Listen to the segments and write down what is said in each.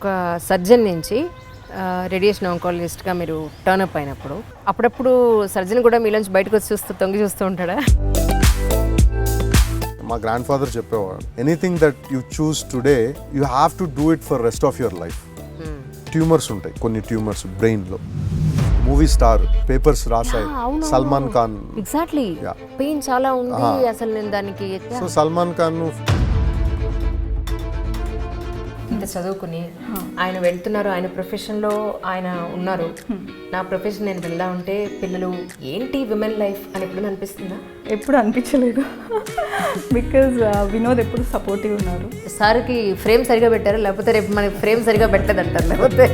ఒక సర్జన్ నుంచి రేడియేషన్ ఆంకాలజిస్ట్గా మీరు టర్న్ అప్ అయినప్పుడు అప్పుడప్పుడు సర్జన్ కూడా మీలోంచి బయటకు వచ్చి తొంగి చూస్తూ ఉంటాడా? మా గ్రాండ్ ఫాదర్ చెప్పేవాడు, anything that you choose today you have to do it for rest of your life. Tumours ఉంటాయి, కొన్ని ట్యూమర్స్ బ్రెయిన్లో. మూవీ స్టార్ పేపర్స్ రాసాయి, సల్మాన్ ఖాన్. ఎగ్జాక్ట్లీ, పెయిన్ చాలా ఉంది అసలు. నేను దానికి సో సల్మాన్ ఖాన్ ఇంత చదువుకుని ఆయన వెళ్తున్నారు, ఆయన ప్రొఫెషన్లో ఆయన ఉన్నారు. నా ప్రొఫెషన్ నేను వెళ్దా ఉంటే పిల్లలు ఏంటి విమెన్ లైఫ్ అని ఎప్పుడు అనిపిస్తుందా? ఎప్పుడు అనిపించలేదు. బికాజ్ వినోద్ ఎప్పుడు సపోర్టివ్ ఉన్నారు. సార్కి ఫ్రేమ్ సరిగా పెట్టారు, లేకపోతే రేపు మనకి ఫ్రేమ్ సరిగా పెట్టలేదు అంటారు, లేకపోతే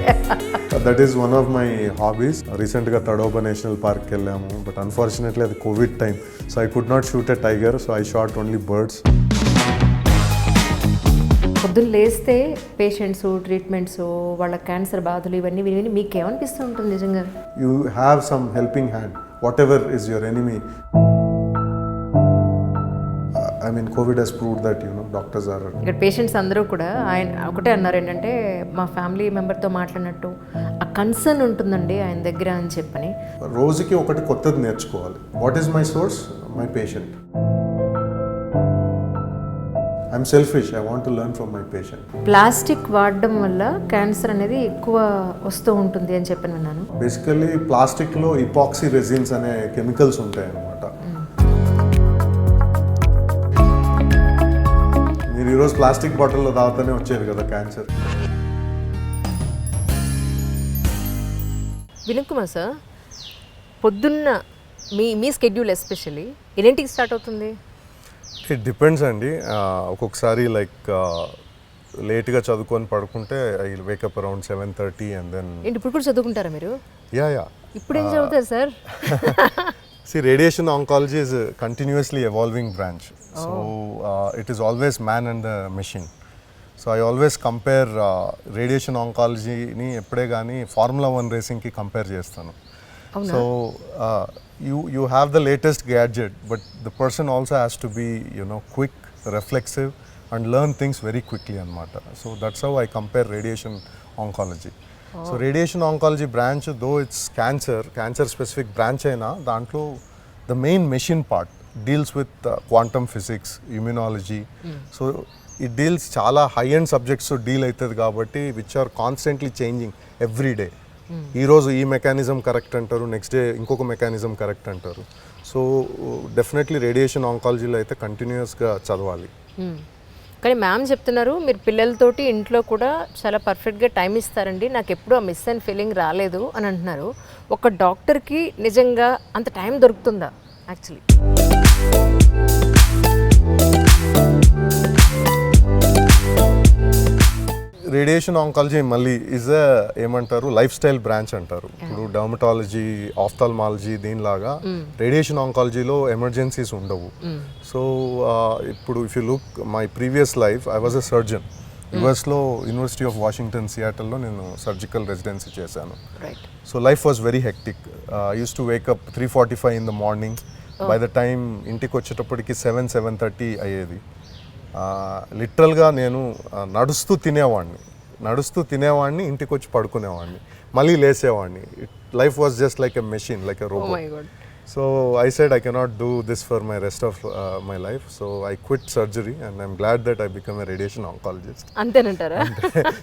that is one of my hobbies. రీసెంట్గా తడోబా నేషనల్ పార్క్కి వెళ్ళాము, బట్ అన్ఫార్చునేట్లీ అది Covid time, so I could not shoot a tiger, so I shot only birds. పొద్దున్న లేస్తే పేషెంట్స్, ట్రీట్మెంట్స్, వాళ్ళ క్యాన్సర్ బాధలు ఇవన్నీ విని మీకు ఏమనిపిస్తూ ఉంటుంది నిజంగా? You have some helping hand, what ever is your enemy. I mean, COVID has proved that, you know, doctors are... ఇక్కడ పేషెంట్స్ అందరూ కూడా ఆయన ఒకటే అన్నారు, ఏంటంటే మా ఫ్యామిలీ మెంబర్తో మాట్లాడినట్టు ఆ కన్సర్న్ ఉంటుందండి ఆయన దగ్గర అని చెప్పని. రోజుకి ఒకటి కొత్తది నేర్చుకోవాలి. What is my source? My patient. I'm selfish, I want to learn from my patient. Plastic వాడడం వల్ల క్యాన్సర్ అనేది ఎక్కువ వస్తూ ఉంటుంది అని చెప్పి విన్నాను. బేసికలీ ప్లాస్టిక్లో ఇపాక్సీ రెజిన్స్ అనే కెమికల్స్ ఉంటాయి అన్నమాట. మీరు ఈరోజు ప్లాస్టిక్ బాటిల్లో తాగుతూనే వచ్చేది కదా క్యాన్సర్. వినోద్ కుమార్ సార్, పొద్దున్న మీ స్కెడ్యూల్ ఎస్పెషల్లీ ఎన్నింటికి స్టార్ట్ అవుతుంది? ఇట్ డిపెండ్స్ అండి. ఒక్కొక్కసారి లైక్ లేట్గా చదువుకొని పడుకుంటే I wake up around 7:30 and then... ఏంటి ఇప్పుడు కూడా చదువుకుంటారా మీరు? యా. ఇప్పుడు ఏం చదువుతారు sir? See, radiation oncology is a continuously evolving branch. So it is always man and the machine. So I always compare radiation oncology ni eppade gaani Formula 1 racing ki compare chestanu. So you have the latest gadget, but the person also has to be, you know, quick, reflexive and learn things very quickly anamata. So that's how I compare radiation oncology. So radiation oncology branch, though it's cancer specific branch అయినా దాంట్లో the main machine part deals with quantum physics, immunology. So it deals చాలా high and subjects deal అవుతుంది కాబట్టి which are constantly changing every day. ఈరోజు ఈ mechanism correct అంటారు, next day ఇంకొక mechanism correct అంటారు. సో డెఫినెట్లీ రేడియేషన్ ఆంకాలజీలో అయితే కంటిన్యూస్గా చదవాలి. కానీ మ్యామ్ చెప్తున్నారు మీరు పిల్లలతోటి ఇంట్లో కూడా చాలా పర్ఫెక్ట్గా టైం ఇస్తారండి, నాకు ఎప్పుడూ ఆ మిస్ అయిన ఫీలింగ్ రాలేదు అని అంటున్నారు. ఒక డాక్టర్కి నిజంగా అంత టైం దొరుకుతుందా యాక్చువల్లీ? రేడియేషన్ ఆంకాలజీ మళ్ళీ ఈజ్ ఏమంటారు లైఫ్ స్టైల్ బ్రాంచ్ అంటారు. ఇప్పుడు డర్మటాలజీ, ఆఫ్థాల్మాలజీ దీనిలాగా రేడియేషన్ ఆంకాలజీలో ఎమర్జెన్సీస్ ఉండవు. సో ఇప్పుడు if you look my previous life, I was a surgeon. యుఎస్లో యూనివర్సిటీ ఆఫ్ వాషింగ్టన్ సియాటల్లో నేను సర్జికల్ రెసిడెన్సీ చేశాను. So life was very hectic. Use to wake up 3:45 in the morning. By the time ఇంటికి వచ్చేటప్పటికి 7:30 అయ్యేది. లిటరల్గా నేను నడుస్తూ తినేవాడిని, ఇంటికి వచ్చి పడుకునేవాడిని, మళ్ళీ లేసేవాడిని. Life was just like a machine, like a robot. So I said I cannot do this for my rest of my life. So I quit surgery and I'm glad that I became a radiation oncologist. అంతేనంటారా?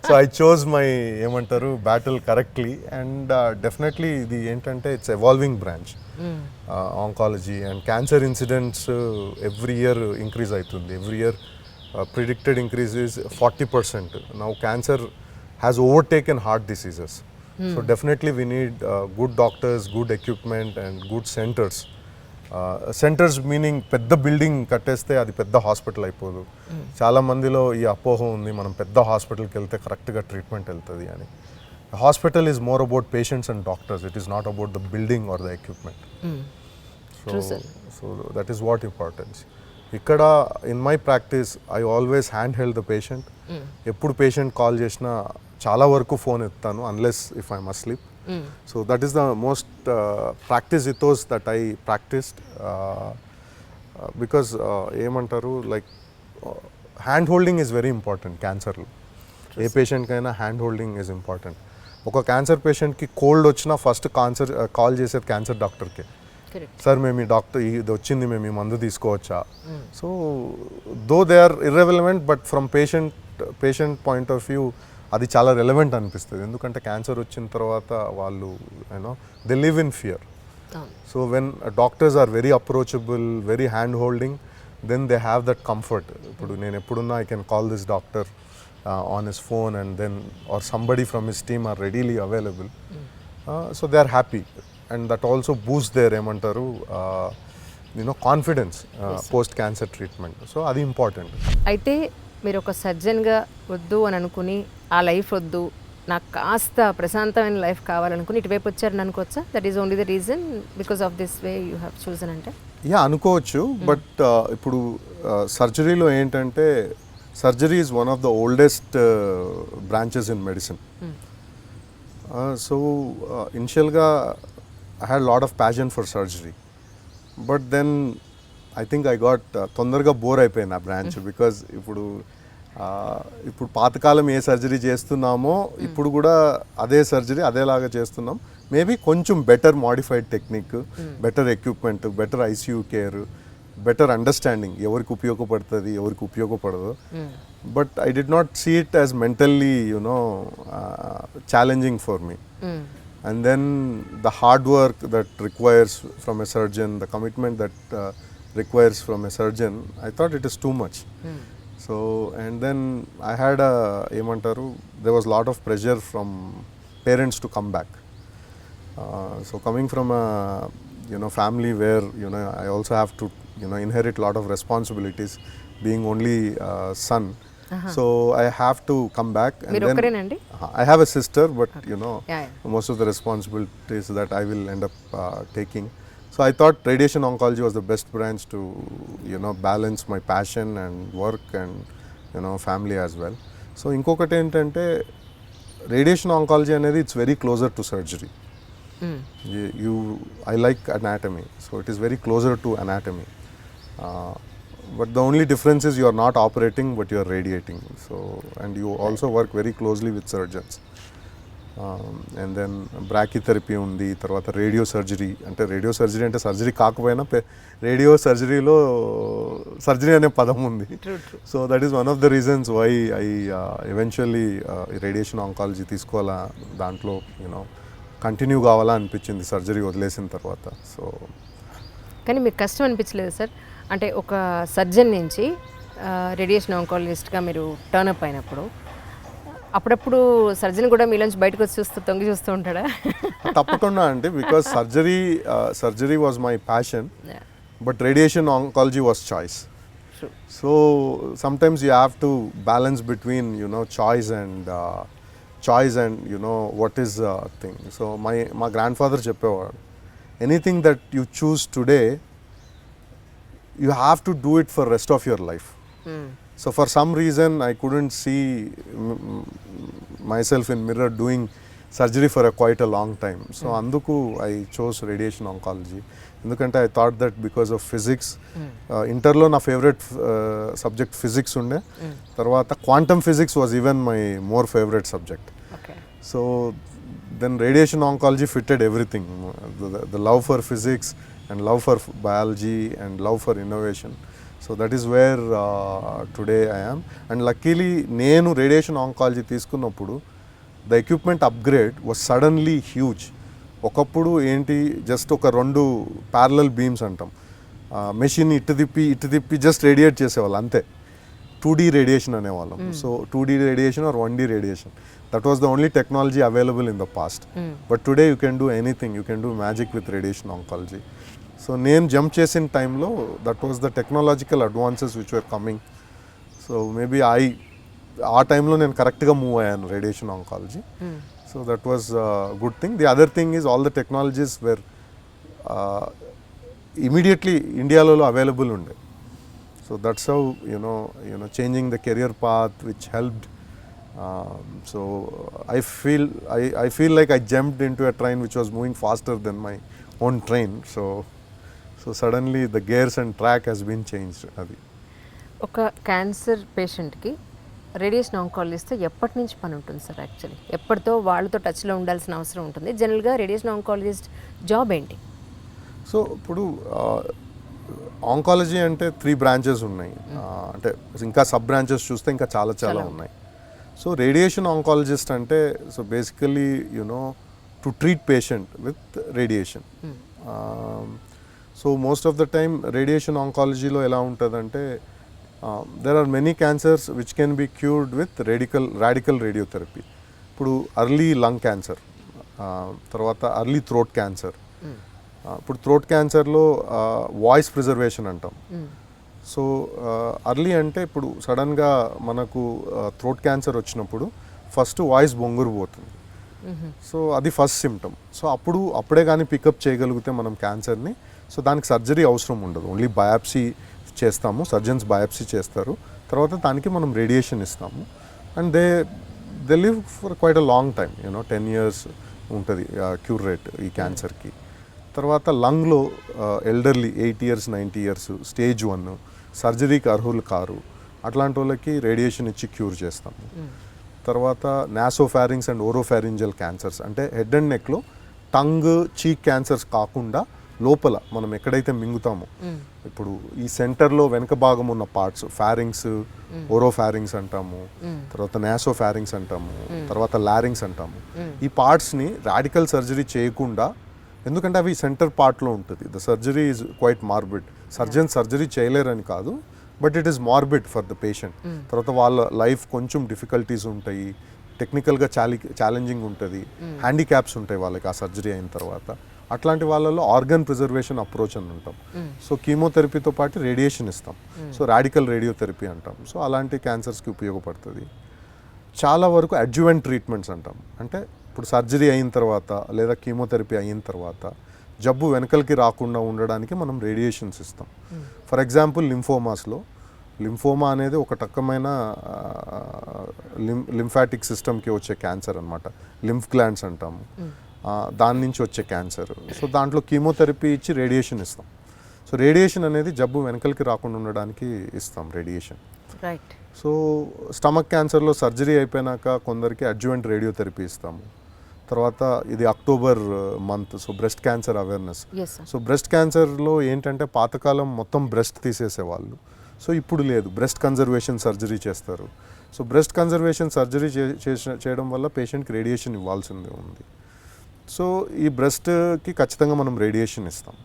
So I chose my ఏమంటారు battle correctly and definitely ఇది ఏంటంటే it's evolving branch. Oncology and cancer incidents every year increase అవుతుంది. Every year predicted increase is 40%. Now cancer has overtaken heart diseases. So definitely we need good doctors, good equipment and good centers. Centers meaning పెద్ద building కట్టేస్తే అది పెద్ద hospital అయిపోదు. చాలా మందిలో ఈ అపోహ ఉంది, మనం పెద్ద హాస్పిటల్కి వెళ్తే కరెక్ట్గా ట్రీట్మెంట్ వెళ్తుంది అని. Hospital is more about patients and doctors. It is not about the building or the equipment. So that is what importance. ఇక్కడ in my practice I always hand held the patient. ఎప్పుడు patient call చేసినా చాలా వరకు phone ఎత్తాను, unless if I'm asleep. So that is the most practice ethos that I practised. Because ఏమంటారు like hand holding is very important క్యాన్సర్లో. ఏ పేషెంట్కైనా hand holding is important. ఒక క్యాన్సర్ పేషెంట్కి కోల్డ్ వచ్చినా ఫస్ట్ కాల్ చేసేది క్యాన్సర్ డాక్టర్కే. కరెక్ట్. సార్ మేము ఈ డాక్టర్ ఇది వచ్చింది, మేము ఈ మందు తీసుకోవచ్చా. So though they are irrelevant, but from patient point of view అది చాలా రెలవెంట్ అనిపిస్తుంది. ఎందుకంటే క్యాన్సర్ వచ్చిన తర్వాత వాళ్ళు they live in fear. So when doctors are very approachable, very hand holding, then they have that comfort. ఇప్పుడు నేను ఎప్పుడున్నా I can call this doctor on his phone, and then or somebody from his team are readily available. So they are happy, and that also boosts their confidence post cancer treatment. So అది important. అయితే మీరు ఒక సర్జన్గా వద్దు అని అనుకుని ఆ life వద్దు, నాకు కాస్త ప్రశాంతమైన లైఫ్ కావాలనుకుని ఇటువైపు వచ్చారని అనుకోవచ్చా? That is only the reason because of this way you have chosen అంటే? యా అనుకోవచ్చు, బట్ ఇప్పుడు సర్జరీలో ఏంటంటే surgery is one of the oldest branches in medicine. So initially I had a lot of passion for surgery, but then I think I got తొందరగా bore అయిపోయింది ఆ branch. Because ఇప్పుడు పాతకాలం ఏ surgery చేస్తున్నామో ఇప్పుడు కూడా అదే సర్జరీ అదేలాగా చేస్తున్నాం. మేబీ కొంచెం better modified technique, better equipment, better ICU care, better understanding ఎవరికి ఉపయోగపడుతుంది ఎవరికి ఉపయోగపడదు. But I did not see it as mentally challenging for me. And then the hard work that requires from a surgeon, the commitment that requires from a surgeon, I thought it is too much. So and then I had ఏమంటారు, they was lot of pressure from parents to come back. So coming from a family where I also have to inherit lot of responsibilities, being only son. So I have to come back. And మీరు ఒకరేనండి? I have a sister, but Yeah. most of the responsibilities that I will end up taking. So I thought radiation oncology was the best branch to balance my passion and work and family as well. So ఇంకొకటి ఏంటంటే radiation oncology అనేది it's very closer to surgery. I like anatomy, so it is very closer to anatomy. But the only difference is you are not operating, but you are radiating. So and you also work very closely with surgeons. And then brachytherapy undi, tarvata radio surgery. Ante radio surgery ante surgery kaakapoyina radio surgery lo surgery ane padam undi. So that is one of the reasons why I eventually radiation oncology తీసుకోవాలా, దాంట్లో continue కావాలా అనిపించింది surgery వదిలేసిన తర్వాత. So కానీ మీకు కష్టం అనిపించలేదు సార్? అంటే ఒక సర్జన్ నుంచి రేడియేషన్ ఆంకాలజిస్ట్గా మీరు టర్న్అప్ అయినప్పుడు అప్పుడప్పుడు సర్జన్ కూడా మీలోంచి బయటకు వచ్చి తొంగి చూస్తూ ఉంటాడా? తప్పకుండా అండి, because surgery was my passion, but radiation oncology was choice. So sometimes you have to balance between choice and what is thing. So my grandfather చెప్పేవాడు, anything that you choose today you have to do it for rest of your life. So for some reason I couldn't see myself in mirror doing surgery for quite a long time. So అందుకు I chose radiation oncology. ఎందుకంటే I thought that because of physics, ఇంటర్లో నా favourite subject physics ఉండే, తర్వాత quantum physics was even my more favourite subject. So then radiation oncology fitted everything, the love for physics and love for biology and love for innovation. So that is where today I am. And luckily నేను radiation oncology తీసుకున్నప్పుడు the equipment upgrade was suddenly huge. ఒకప్పుడు ఏంటి, just ఒక 2 parallel beams అంటాం, machine ఇటు తిప్పి just radiate చేసేవాళ్ళు అంతే. 2D రేడియేషన్ అనేవాళ్ళం. So 2D radiation or 1D radiation, that was the only technology available in the past. But today you can do anything, you can do magic with radiation oncology. So నేను jump చేసిన టైంలో that was the technological advances which were coming. So maybe ఆ టైంలో నేను కరెక్ట్గా move అయ్యాను radiation oncology. So that was a good thing. The other thing is all the technologies were immediately Indialo available unde. So that's how changing the career path which helped. So I feel like I jumped into a train which was moving faster than my own train. So suddenly the gears and track has been changed. అది ఒక cancer పేషెంట్కి radiation ఆంకాలజిస్ట్తో ఎప్పటి నుంచి పని ఉంటుంది sir? Actually ఎప్పటితో వాళ్ళతో టచ్లో ఉండాల్సిన అవసరం ఉంటుంది? జనరల్గా రేడియేషన్ ఆంకాలజిస్ట్ జాబ్ ఏంటి? సో ఇప్పుడు ఆంకాలజీ అంటే 3 బ్రాంచెస్ ఉన్నాయి. అంటే ఇంకా సబ్ బ్రాంచెస్ చూస్తే ఇంకా చాలా ఉన్నాయి. సో రేడియేషన్ ఆంకాలజిస్ట్ అంటే so basically to treat patient with radiation. So most of the time radiation ఆంకాలజీలో ఎలా ఉంటుందంటే there are many cancers which can be cured with radical radiotherapy. ఇప్పుడు అర్లీ లంగ్ క్యాన్సర్, తర్వాత అర్లీ థ్రోట్ క్యాన్సర్. ఇప్పుడు throat క్యాన్సర్లో voice preservation అంటాం. So early అంటే ఇప్పుడు సడన్గా మనకు థ్రోట్ క్యాన్సర్ వచ్చినప్పుడు ఫస్ట్ వాయిస్ బొంగురు పోతుంది. సో అది ఫస్ట్ సిమ్టమ్. సో అప్పుడే కానీ పికప్ చేయగలిగితే మనం క్యాన్సర్ని, సో దానికి సర్జరీ అవసరం ఉండదు, ఓన్లీ బయాప్సీ చేస్తాము, సర్జన్స్ బయాప్సీ చేస్తారు, తర్వాత దానికి మనం రేడియేషన్ ఇస్తాము. And they live for quite a long time, 10 years ఉంటుంది క్యూర్ రేట్ ఈ క్యాన్సర్కి. తర్వాత లంగ్లో ఎల్డర్లీ 80 years 90 years స్టేజ్ 1 సర్జరీకి అర్హులు కారు, అట్లాంటి వాళ్ళకి రేడియేషన్ ఇచ్చి క్యూర్ చేస్తాము. తర్వాత నాసోఫారింగ్స్ అండ్ ఓరోఫారింజల్ క్యాన్సర్స్ అంటే హెడ్ అండ్ నెక్లో టంగ్ చీక్ క్యాన్సర్స్ కాకుండా లోపల మనం ఎక్కడైతే మింగుతామో, ఇప్పుడు ఈ సెంటర్లో వెనక భాగం ఉన్న పార్ట్స్ ఫారింగ్స్, ఓరోఫారింగ్స్ అంటాము, తర్వాత నాసోఫారింగ్స్ అంటాము, తర్వాత లారింగ్స్ అంటాము. ఈ పార్ట్స్ని రాడికల్ సర్జరీ చేయకుండా, ఎందుకంటే అవి సెంటర్ పార్ట్లో ఉంటుంది, the surgery is quiet morbid. Surgery చేయలేరని కాదు, but it is morbid for the patient. తర్వాత వాళ్ళ లైఫ్ కొంచెం డిఫికల్టీస్ ఉంటాయి, టెక్నికల్గా ఛాలెంజింగ్ ఉంటుంది, హ్యాండిక్యాప్స్ ఉంటాయి వాళ్ళకి ఆ సర్జరీ అయిన తర్వాత. అట్లాంటి వాళ్ళలో ఆర్గన్ ప్రిజర్వేషన్ అప్రోచ్ అని ఉంటాం. సో కీమోథెరపీతో పాటు రేడియేషన్ ఇస్తాం, సో రాడికల్ రేడియోథెరపీ అంటాం. సో అలాంటి క్యాన్సర్స్కి ఉపయోగపడుతుంది. చాలా వరకు అడ్జువెంట్ ట్రీట్మెంట్స్ అంటాం, అంటే ఇప్పుడు సర్జరీ అయిన తర్వాత లేదా కీమోథెరపీ అయిన తర్వాత జబ్బు వెనకలికి రాకుండా ఉండడానికి మనం రేడియేషన్స్ ఇస్తాం. ఫర్ ఎగ్జాంపుల్ లింఫోమా అనేది ఒక రకమైన లింఫాటిక్ సిస్టమ్కి వచ్చే క్యాన్సర్ అనమాట, లింఫ్ గ్లాండ్స్ అంటాము, దాని నుంచి వచ్చే క్యాన్సర్. సో దాంట్లో కీమోథెరపీ ఇచ్చి రేడియేషన్ ఇస్తాం. సో రేడియేషన్ అనేది జబ్బు వెనకలికి రాకుండా ఉండడానికి ఇస్తాం రేడియేషన్. రైట్. సో స్టమక్ క్యాన్సర్లో సర్జరీ అయిపోయినాక కొందరికి అడ్జువెంట్ రేడియోథెరపీ ఇస్తాము. తర్వాత ఇది October month, so breast cancer awareness. So breast క్యాన్సర్లో ఏంటంటే పాతకాలం మొత్తం బ్రెస్ట్ తీసేసేవాళ్ళు, సో ఇప్పుడు లేదు, బ్రెస్ట్ కన్జర్వేషన్ సర్జరీ చేస్తారు. సో బ్రెస్ట్ కన్జర్వేషన్ సర్జరీ చేయడం వల్ల పేషెంట్కి రేడియేషన్ ఇవ్వాల్సింది ఉంది. సో ఈ బ్రెస్ట్కి ఖచ్చితంగా మనం రేడియేషన్ ఇస్తాం.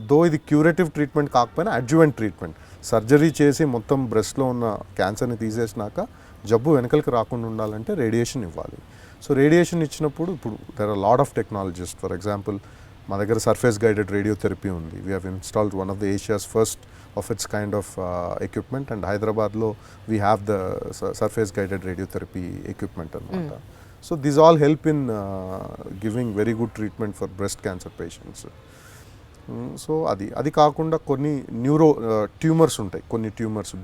దో ఇది క్యూరేటివ్ ట్రీట్మెంట్ కాకపోయినా అడ్జువెంట్ ట్రీట్మెంట్. సర్జరీ చేసి మొత్తం బ్రెస్ట్లో ఉన్న క్యాన్సర్ని తీసేసినాక జబ్బు వెనకలికి రాకుండా ఉండాలంటే రేడియేషన్ ఇవ్వాలి. సో రేడియేషన్ ఇచ్చినప్పుడు ఇప్పుడు there are lot of technologies. For example మా దగ్గర సర్ఫేస్ గైడెడ్ రేడియోథెరపీ ఉంది. We have installed one of the Asia's first of its kind of equipment, and హైదరాబాద్లో we have the surface guided radiotherapy equipment అనమాట. So these all help in giving very good treatment for breast cancer patients. So అది కాకుండా కొన్ని tumours ఉంటాయి, కొన్ని tumours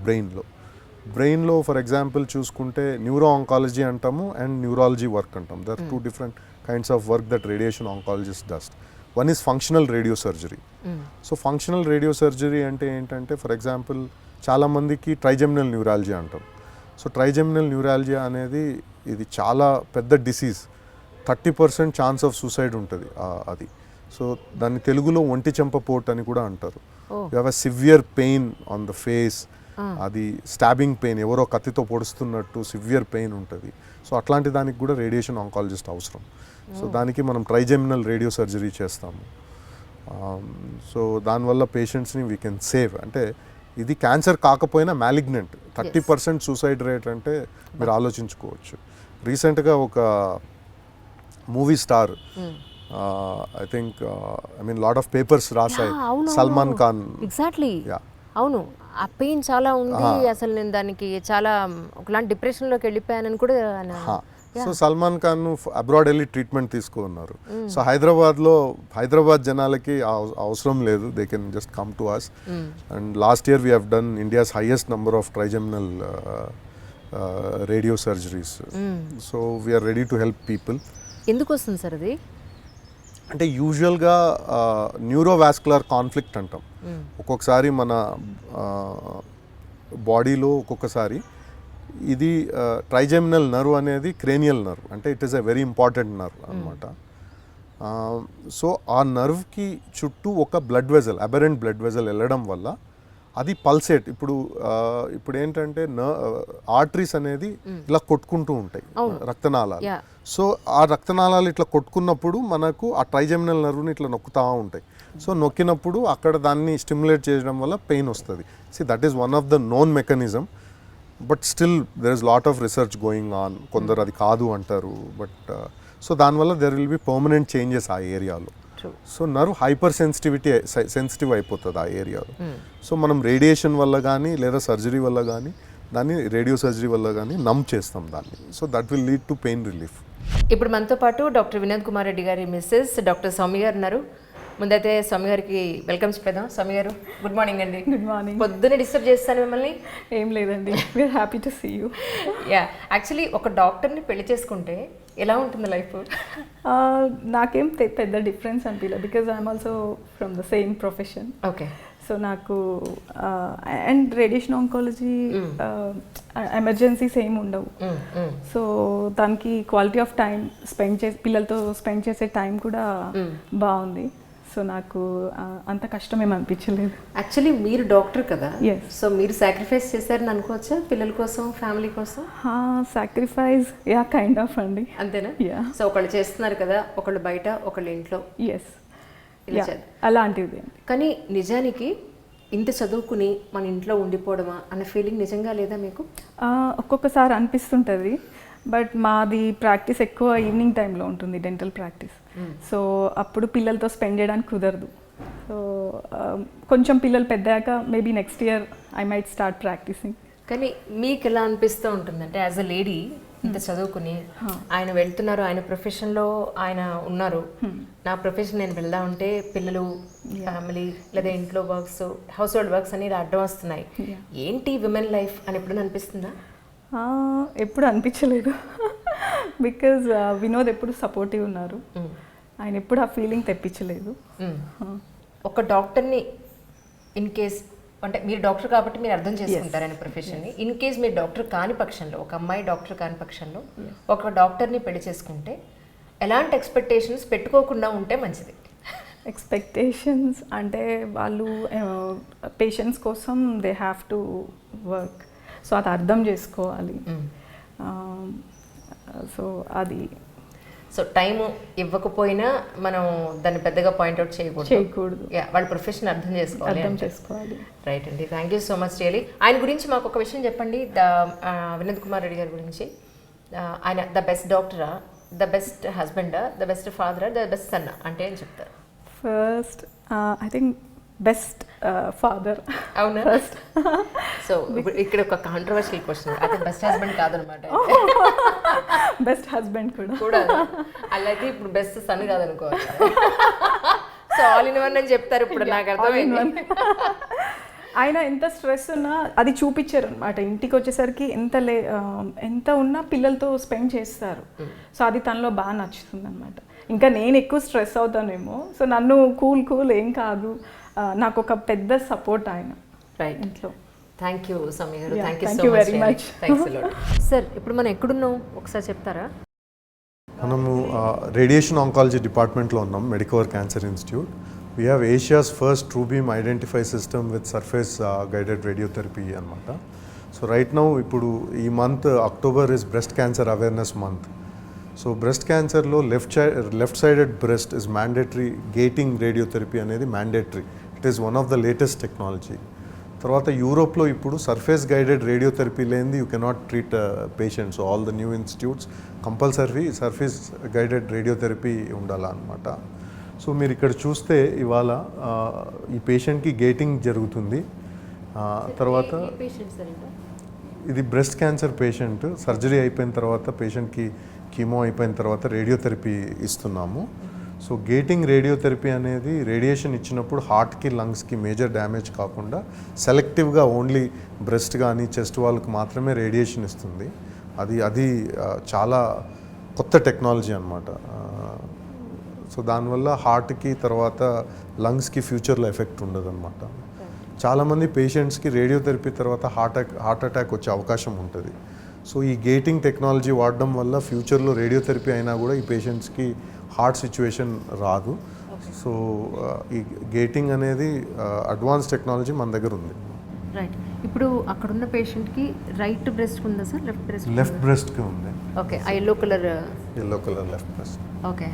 బ్రెయిన్లో for example చూసుకుంటే neuro oncology అంటాము అండ్ న్యూరాలజీ వర్క్ అంటాం. There are 2 different kinds of work that radiation oncologist does. One is functional radiosurgery. So functional radiosurgery అంటే ఏంటంటే ఫర్ ఎగ్జాంపుల్ చాలామందికి ట్రైజెమినల్ న్యూరాలజీ అంటాం. సో ట్రైజెమినల్ న్యూరాలజీ అనేది ఇది చాలా పెద్ద డిసీజ్, 30% ఛాన్స్ ఆఫ్ సూసైడ్ ఉంటుంది అది. సో దాన్ని తెలుగులో ఒంటి చెంపపోటు అని కూడా అంటారు. You have a severe pain on the face, అది స్టాబింగ్ పెయిన్, ఎవరో కత్తితో పొడుస్తున్నట్టు సివియర్ పెయిన్ ఉంటుంది. సో అట్లాంటి దానికి కూడా రేడియేషన్ ఆంకాలజిస్ట్ అవసరం. సో దానికి మనం ట్రైజెమినల్ రేడియో సర్జరీ చేస్తాము. సో దానివల్ల పేషెంట్స్ని వీ కెన్ సేవ్. అంటే ఇది క్యాన్సర్ కాకపోయినా మ్యాలిగ్నెంట్, 30% సూసైడ్ రేట్ అంటే మీరు ఆలోచించుకోవచ్చు. రీసెంట్గా ఒక movie star I think lot of papers రాసాయి, సల్మాన్ ఖాన్. ఎగ్జాక్ట్లీ, అవును. ఆ పెయిన్ చాలా ఉంది, అసలు నేను దానికి చాలా ఒకలాంటి డిప్రెషన్లోకి వెళ్ళిపోయానని కూడా. సో సల్మాన్ ఖాన్ అబ్రాడ్ వెళ్ళి ట్రీట్మెంట్ తీసుకున్నారు. సో హైదరాబాద్ జనాలకి అవసరం లేదు, they can just come to us. And last year we have done India's highest number of trigeminal radio surgeries. So we're ready to help people. ఎందుకు వస్తుంది సార్ అది? అంటే యూజువల్గా న్యూరోవాస్కులర్ కాన్ఫ్లిక్ట్ అంటాం. ఒక్కొక్కసారి మన బాడీలో ఒక్కొక్కసారి ఇది ట్రైజెమినల్ నర్వ్ అనేది క్రేనియల్ నర్వ్, అంటే it is a very important nerve అనమాట. సో ఆ నర్వ్కి చుట్టూ ఒక బ్లడ్ వెజల్, అబరెంట్ బ్లడ్ వెజల్ వెళ్ళడం వల్ల అది పల్సేట్. ఇప్పుడు ఏంటంటే ఆర్టరీస్ అనేది ఇలా కొట్టుకుంటూ ఉంటాయి, రక్తనాళాలు. సో ఆ రక్తనాళాలు ఇట్లా కొట్టుకున్నప్పుడు మనకు ఆ ట్రైజెమినల్ నర్వ్ని ఇట్లా నొక్కుతూ ఉంటాయి. సో నొక్కినప్పుడు అక్కడ దాన్ని స్టిమ్యులేట్ చేయడం వల్ల పెయిన్ వస్తుంది. That is one of the known mechanism. But still there is lot of research going on. కొందరు అది కాదు అంటారు. బట్ సో దానివల్ల there will be permanent changes ఆ ఏరియాలో. సో నర్వ్ హైపర్ సెన్సిటివ్ అయిపోతుంది ఆ ఏరియాలో. సో మనం రేడియేషన్ వల్ల కానీ లేదా సర్జరీ వల్ల కానీ దాన్ని రేడియో సర్జరీ వల్ల కానీ నమ్ చేస్తాం దాన్ని. So that will lead to pain relief. ఇప్పుడు మనతో పాటు డాక్టర్ వినోద్ కుమార్ రెడ్డి గారి మిస్సెస్ డాక్టర్ సౌమ్య గారు ఉన్నారు. ముందైతే సౌమ్య గారికి వెల్కమ్ చెప్పేద్దాం. సౌమ్య గారు గుడ్ మార్నింగ్ అండి. Good morning. పొద్దున్నే డిస్టర్బ్ చేస్తాను మిమ్మల్ని? ఏం లేదండి, we're happy to see you. Actually ఒక డాక్టర్ని పెళ్లి చేసుకుంటే ఎలా ఉంటుంది లైఫ్? నాకేం పెద్ద డిఫరెన్స్ అనిపించలేదు, because I'm also from the same profession. Okay. So నాకు అండ్ రేడియేషన్ ఆంకాలజీ ఎమర్జెన్సీస్ ఏమి ఉండవు. సో దానికి క్వాలిటీ ఆఫ్ టైం పిల్లలతో స్పెండ్ చేసే టైం కూడా బాగుంది. సో నాకు అంత కష్టం ఏమి అనిపించలేదు. యాక్చువల్లీ మీరు డాక్టర్ కదా, Yes. సో మీరు సాక్రిఫైస్ చేశారని అనుకోవచ్చా పిల్లల కోసం, ఫ్యామిలీ కోసం? సాక్రిఫైస్ కైండ్ ఆఫ్ అండి. అంతేనా? Yeah. సో ఒకళ్ళు చేస్తున్నారు కదా, ఒకళ్ళు బయట ఒకళ్ళు ఇంట్లో. ఎస్, అలాంటిది. కానీ నిజానికి ఇంత చదువుకుని మన ఇంట్లో ఉండిపోవడమా అన్న ఫీలింగ్ నిజంగా లేదా మీకు? ఒక్కొక్కసారి అనిపిస్తుంటుంది. బట్ మాది ప్రాక్టీస్ ఎక్కువ ఈవినింగ్ టైంలో ఉంటుంది, డెంటల్ ప్రాక్టీస్. సో అప్పుడు పిల్లలతో స్పెండ్ చేయడానికి కుదరదు. సో కొంచెం పిల్లలు పెద్దాక maybe next year I might start practising. కానీ మీకు ఎలా అనిపిస్తూ ఉంటుందంటే యాజ్ అ లేడీ ఇంత చదువుకుని ఆయన వెళ్తున్నారు, ఆయన ప్రొఫెషన్లో ఆయన ఉన్నారు, నా ప్రొఫెషన్ నేను వెళ్దా ఉంటే పిల్లలు, ఫ్యామిలీ లేదా ఇంట్లో వర్క్స్, హౌస్ హోల్డ్ వర్క్స్ అనేది అడ్డం వస్తున్నాయి, ఏంటి విమెన్ లైఫ్ అని ఎప్పుడైనా అనిపిస్తుందా? ఎప్పుడు అనిపించలేదు, బికాజ్ వినోద్ ఎప్పుడు సపోర్టివ్ ఉన్నారు. ఆయన ఎప్పుడు ఆ ఫీలింగ్ తెప్పించలేదు. ఒక డాక్టర్ని ఇన్ కేస్, అంటే మీరు డాక్టర్ కాబట్టి మీరు అర్థం చేసుకుంటారు ఆయన ప్రొఫెషన్ని. ఇన్ కేస్ మీరు డాక్టర్ కాని పక్షంలో, ఒక అమ్మాయి డాక్టర్ కాని పక్షంలో ఒక డాక్టర్ని పెళ్లి చేసుకుంటే ఎలాంటి ఎక్స్పెక్టేషన్స్ పెట్టుకోకుండా ఉంటే మంచిది? ఎక్స్పెక్టేషన్స్ అంటే వాళ్ళు పేషెంట్స్ కోసం they have to work. So అది అర్థం చేసుకోవాలి. సో అది సో టైం ఇవ్వకపోయినా మనం దాన్ని పెద్దగా పాయింట్అవుట్ చేయకూడదు. వాళ్ళ ప్రొఫెషన్ అర్థం చేసుకోవాలి. రైట్ అండి, thank you so much really. ఆయన గురించి మాకు ఒక విషయం చెప్పండి, వినోద్ కుమార్ రెడ్డి గారి గురించి. ఆయన ద బెస్ట్ డాక్టరా, ద బెస్ట్ హస్బెండా, ద బెస్ట్ ఫాదరా, ద బెస్ట్ సన్నా అంటే ఏం చెప్తారు? First I think best father. అవునా? సో ఇక్కడ ఒక కాంట్రవర్షియల్ క్వశ్చన్, అయితే బెస్ట్ హస్బెండ్ కాదనమాట. బెస్ట్ హస్బెండ్ కూడా అలా అయితే ఇప్పుడు బెస్ట్ సన్ కాదనుకోవచ్చు. సో ఆల్ ఇన్ వన్ అని చెప్తారు ఇప్పుడు, నాకు అర్థమైంది. ఆయన ఎంత స్ట్రెస్ ఉన్నా అది చూపించారు అనమాట. ఇంటికి వచ్చేసరికి ఎంత ఉన్నా పిల్లలతో స్పెండ్ చేస్తారు. సో అది తనలో బాగా నచ్చుతుంది అనమాట. ఇంకా నేను ఎక్కువ స్ట్రెస్ అవుతానేమో, సో నన్ను కూల్ ఏం కాదు, నాకు ఒక పెద్ద సపోర్ట్ ఆయన. రైట్, ఇంట్లో. థ్యాంక్ యూ సౌమ్య గారు, thank you very much. Sir ఇప్పుడు మనం ఎక్కడున్నాం ఒకసారి చెప్తారా? మనము రేడియేషన్ ఆంకాలజీ డిపార్ట్మెంట్లో ఉన్నాం, Medicover cancer institute. We have Asia's first true beam identify system with surface guided radiotherapy అనమాట. సో రైట్ నౌ ఇప్పుడు ఈ month October is breast cancer awareness month. So breast క్యాన్సర్లో left sided breast is mandatory gating radiotherapy అనేది mandatory. It is one of the latest technology. తర్వాత యూరోప్లో ఇప్పుడు surface guided radiotherapy లేనిది you cannot treat patients. All the new institutes compulsory surface guided radiotherapy ఉండాలన్నమాట. So మీరు ఇక్కడ చూస్తే ఇవాళ ఈ పేషెంట్కి గేటింగ్ జరుగుతుంది. తర్వాత ఇది బ్రెస్ట్ క్యాన్సర్ పేషెంట్, సర్జరీ అయిపోయిన తర్వాత పేషెంట్కి కీమో అయిపోయిన తర్వాత రేడియోథెరపీ ఇస్తున్నాము. సో గేటింగ్ రేడియోథెరపీ అనేది రేడియేషన్ ఇచ్చినప్పుడు హార్ట్కి, లంగ్స్కి మేజర్ డ్యామేజ్ కాకుండా సెలెక్టివ్గా ఓన్లీ బ్రెస్ట్ కానీ చెస్ట్ వాళ్ళకి మాత్రమే రేడియేషన్ ఇస్తుంది. అది చాలా కొత్త టెక్నాలజీ అనమాట. సో దానివల్ల హార్ట్కి తర్వాత లంగ్స్కి ఫ్యూచర్లో ఎఫెక్ట్ ఉండదు అనమాట. చాలామంది పేషెంట్స్కి రేడియోథెరపీ తర్వాత హార్ట్ అటాక్ వచ్చే అవకాశం ఉంటుంది. సో ఈ గేటింగ్ టెక్నాలజీ వాడడం వల్ల ఫ్యూచర్లో రేడియోథెరపీ అయినా కూడా ఈ పేషెంట్స్కి హార్ట్ సిచ్యువేషన్ రాదు. సో ఈ గేటింగ్ అనేది అడ్వాన్స్ టెక్నాలజీ మన దగ్గర ఉంది. రైట్. ఇప్పుడు అక్కడున్న పేషెంట్కి రైట్ బ్రెస్ట్ ఉందా సార్, లెఫ్ట్ బ్రెస్ట్కి ఉంది. ఓకే, ఆ yellow colour left breast. Okay.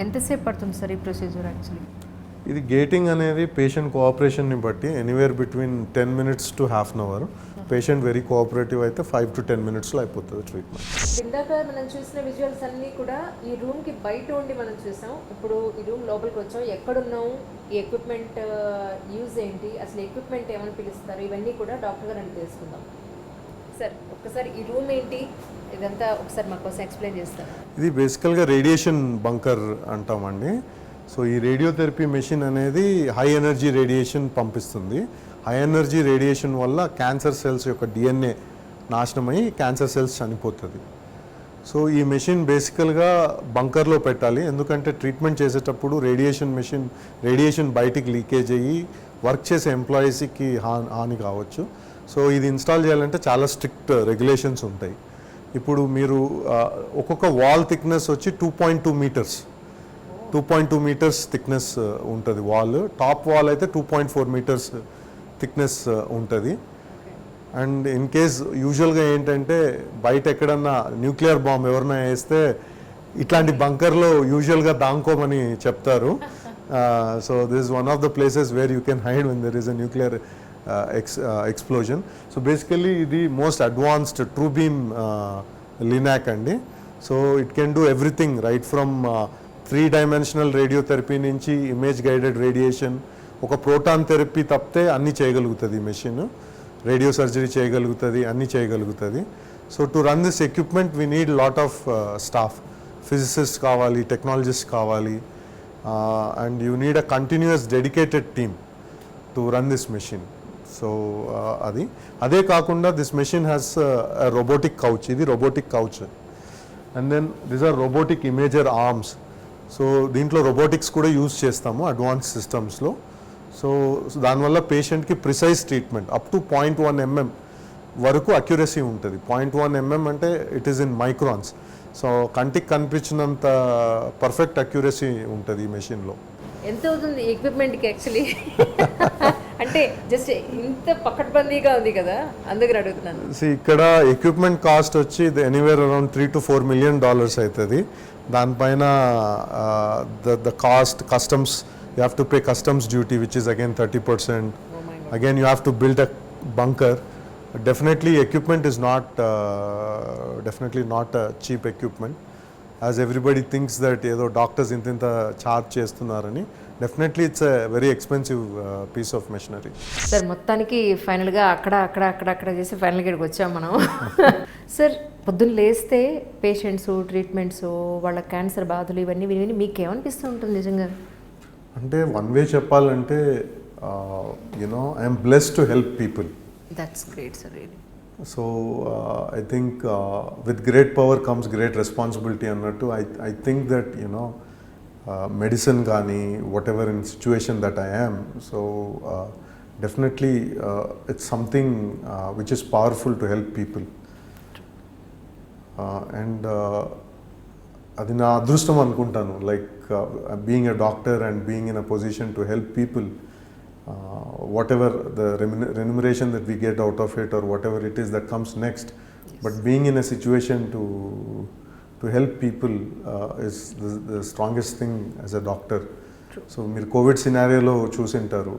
ఎంతసేపు పడుతుంది సార్ ఈ ప్రొసీజర్ యాక్చువల్లీ? ఇది గేటింగ్ అనేది పేషెంట్ కోఆపరేషన్ని బట్టి anywhere between 10 minutes to half an hour. Patient very cooperative అయితే 5 to 10 minutesలో అయిపోతుంది ట్రీట్మెంట్. ఇందాక మనం చూసిన విజువల్స్ అన్నీ కూడా ఈ రూమ్కి బయట ఉండి మనం చూసాం. ఇప్పుడు ఈ రూమ్ లోపలికి వచ్చాం, ఎక్కడున్నాం, ఈ ఎక్విప్మెంట్ యూజ్ ఏంటి, అసలు ఎక్విప్మెంట్ ఏమని పిలుస్తారు, ఇవన్నీ కూడా డాక్టర్ గారు అని తెలుసుకుందాం. సార్ ఒక్కసారి ఈ రూమ్ ఏంటి, ఇదంతా ఒకసారి మాకు కోసం ఎక్స్ప్లెయిన్ చేస్తారు. ఇది బేసికల్గా రేడియేషన్ బంకర్ అంటామండి. సో ఈ రేడియోథెరపీ మెషిన్ అనేది హై ఎనర్జీ రేడియేషన్ పంపిస్తుంది. హై ఎనర్జీ రేడియేషన్ వల్ల క్యాన్సర్ సెల్స్ యొక్క DNA నాశనమై క్యాన్సర్ సెల్స్ చనిపోతుంది. సో ఈ మెషిన్ బేసికల్గా బంకర్లో పెట్టాలి, ఎందుకంటే ట్రీట్మెంట్ చేసేటప్పుడు రేడియేషన్ బయటికి లీకేజ్ అయ్యి వర్క్ చేసే ఎంప్లాయీస్కి హాని కావచ్చు. సో ఇది ఇన్స్టాల్ చేయాలంటే చాలా స్ట్రిక్ట్ రెగ్యులేషన్స్ ఉంటాయి. ఇప్పుడు మీరు ఒక్కొక్క వాల్ థిక్నెస్ వచ్చి 2.2 meters, 2.2 meters థిక్నెస్ ఉంటుంది వాల్. టాప్ వాల్ అయితే 2.4 meters థిక్నెస్ ఉంటుంది. అండ్ ఇన్ కేస్ యూజువల్గా ఏంటంటే బయట ఎక్కడన్నా న్యూక్లియర్ బాంబ్ ఎవరైనా వేస్తే ఇట్లాంటి బంకర్లో యూజువల్గా దాంకోమని చెప్తారు. So this is one of the places where you can hide when there is a nuclear explosion. So basically ఇది most advanced true beam linac అండి. So it can do everything right from 3-dimensional radiotherapy నుంచి image guided radiation, ఒక proton therapy తప్పితే అన్నీ చేయగలుగుతుంది ఈ machine. Radio surgery చేయగలుగుతుంది, అన్నీ చేయగలుగుతుంది. So to run this equipment we need lot of staff, physicist కావాలి, టెక్నాలజిస్ట్ కావాలి, and you need a continuous dedicated team to run this machine. So అదే కాకుండా this machine has robotic couch. ఇది robotic couch. And then these are robotic imager arms. So దీంట్లో robotics కూడా use చేస్తాము advance సిస్టమ్స్లో. So దానివల్ల పేషెంట్కి precise treatment up to 0.1 mm వరకు అక్యురసీ ఉంటుంది. 0.1 mm అంటే it is in microns. So కంటికి కనిపించినంత పర్ఫెక్ట్ అక్యురసీ ఉంటుంది ఈ మెషిన్లో. ఎంత అవుతుంది ఎక్విప్మెంట్కి యాక్చువల్లీ? అంటే జస్ట్ ఇంత పకడ్బందీగా ఉంది కదా, అందుకని అడుగుతున్నాను. ఇక్కడ ఎక్విప్మెంట్ కాస్ట్ వచ్చి ఎనీవేర్ అరౌండ్ $3 to $4 million అవుతుంది. దానిపైన the cost customs, you have to pay customs duty which is again 30%. Again you have to build a bunker. Definitely equipment is not a cheap equipment, as everybody thinks that ఏదో doctors ఇంత charge చేస్తున్నారని. Definitely it's a very expensive piece of machinery. Sir మొత్తానికి ఫైనల్గా అక్కడ చేసి ఫైనల్గా ఇక్కడికి వచ్చాం మనం. సార్ పొద్దున్న లేస్తే పేషెంట్స్, ట్రీట్మెంట్స్, వాళ్ళ క్యాన్సర్ బాధలు ఇవన్నీ విని మీకు ఏమనిపిస్తూ ఉంటుంది నిజంగా? అంటే వన్ వే చెప్పాలంటే I'm blessed to help people. That's great, sir, really. So I think with great power comes great responsibility అన్నట్టు. I think that medicine కానీ whatever in situation that I am, so definitely it's something which is powerful to help people. And అది నా అదృష్టం అనుకుంటాను, like being a doctor and being in a position to help people. Whatever the remuneration that we get out of it or whatever it is that comes next, yes. But being in a situation to help people is the strongest thing as a doctor. True. So meer COVID scenario lo chusintaru.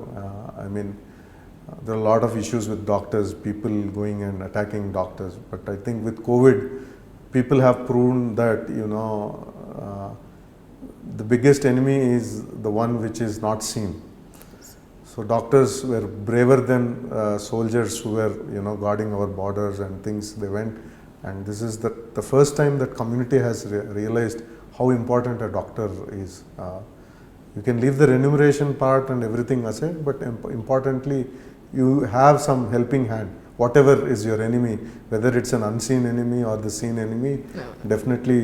I mean there are a lot of issues with doctors, people going and attacking doctors, but I think with COVID people have proven that the biggest enemy is the one which is not seen. So doctors were braver than soldiers who were, guarding our borders and things. They went, and this is the first time that community has realized how important a doctor is. You can leave the remuneration part and everything aside, but importantly, you have some helping hand. Whatever is your enemy, whether it's an unseen enemy or the seen enemy, definitely.